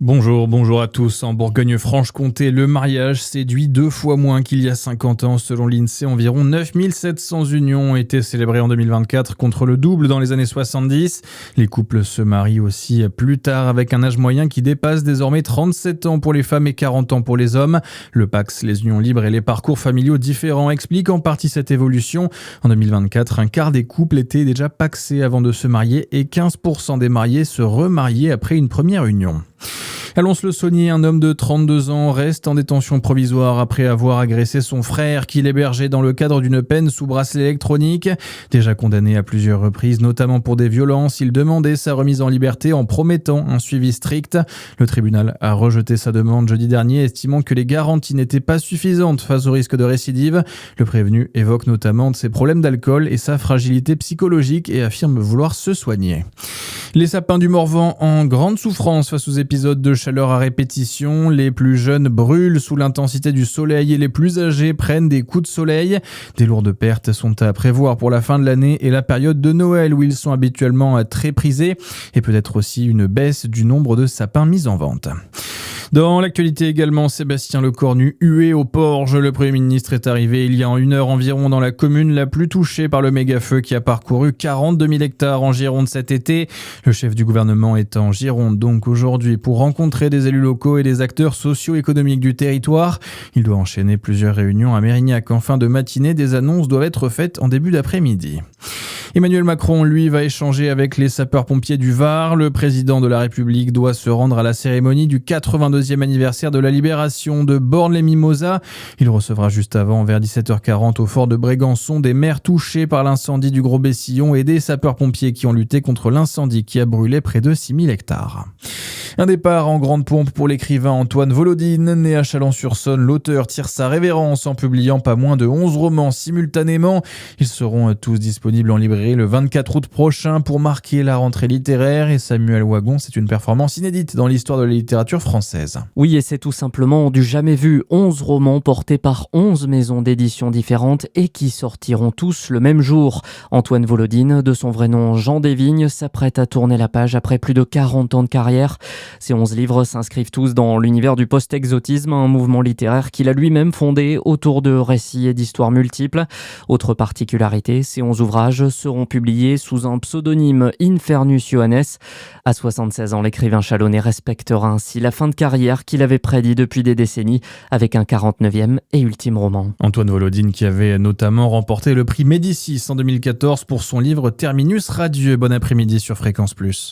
Bonjour à tous. En Bourgogne-Franche-Comté, le mariage séduit 2 fois moins qu'il y a 50 ans. Selon l'INSEE, environ 9700 unions ont été célébrées en 2024 contre le double dans les années 70. Les couples se marient aussi plus tard avec un âge moyen qui dépasse désormais 37 ans pour les femmes et 40 ans pour les hommes. Le PACS, les unions libres et les parcours familiaux différents expliquent en partie cette évolution. En 2024, un quart des couples étaient déjà pacsés avant de se marier et 15% des mariés se remariaient après une première union. À Lons-le-Saunier, un homme de 32 ans reste en détention provisoire après avoir agressé son frère qu'il hébergeait dans le cadre d'une peine sous bracelet électronique. Déjà condamné à plusieurs reprises, notamment pour des violences, il demandait sa remise en liberté en promettant un suivi strict. Le tribunal a rejeté sa demande jeudi dernier, estimant que les garanties n'étaient pas suffisantes face au risque de récidive. Le prévenu évoque notamment ses problèmes d'alcool et sa fragilité psychologique et affirme vouloir se soigner. Les sapins du Morvan en grande souffrance face aux épisodes de chaleur à répétition. Les plus jeunes brûlent sous l'intensité du soleil et les plus âgés prennent des coups de soleil. Des lourdes pertes sont à prévoir pour la fin de l'année et la période de Noël où ils sont habituellement très prisés, et peut-être aussi une baisse du nombre de sapins mis en vente. Dans l'actualité également, Sébastien Lecornu hué au Porge. Le Premier ministre est arrivé il y a 1 heure environ dans la commune la plus touchée par le méga-feu qui a parcouru 42 000 hectares en Gironde cet été. Le chef du gouvernement est en Gironde donc aujourd'hui pour rencontrer des élus locaux et des acteurs socio-économiques du territoire. Il doit enchaîner plusieurs réunions à Mérignac. En fin de matinée, des annonces doivent être faites en début d'après-midi. Emmanuel Macron, lui, va échanger avec les sapeurs-pompiers du Var. Le président de la République doit se rendre à la cérémonie du 82e anniversaire de la libération de Bornes-les-Mimosas. Il recevra juste avant, vers 17h40, au fort de Brégançon, des maires touchés par l'incendie du Gros Bessillon et des sapeurs-pompiers qui ont lutté contre l'incendie qui a brûlé près de 6000 hectares. Un départ en grande pompe pour l'écrivain Antoine Volodine. Né à Chalon-sur-Saône, l'auteur tire sa révérence en publiant pas moins de 11 romans simultanément. Ils seront tous disponibles en librairie le 24 août prochain pour marquer la rentrée littéraire. Et Samuel Wagon, c'est une performance inédite dans l'histoire de la littérature française. Oui, et c'est tout simplement du jamais vu. 11 romans portés par 11 maisons d'édition différentes et qui sortiront tous le même jour. Antoine Volodine, de son vrai nom Jean Desvignes, s'apprête à tourner la page après plus de 40 ans de carrière. Ces 11 livres s'inscrivent tous dans l'univers du post-exotisme, un mouvement littéraire qu'il a lui-même fondé autour de récits et d'histoires multiples. Autre particularité, ces 11 ouvrages seront publiés sous un pseudonyme Infernus Johannes. À 76 ans, l'écrivain chalonnais respectera ainsi la fin de carrière qu'il avait prédit depuis des décennies avec un 49e et ultime roman. Antoine Volodine qui avait notamment remporté le prix Médicis en 2014 pour son livre Terminus Radieux. Bon après-midi sur Fréquence Plus.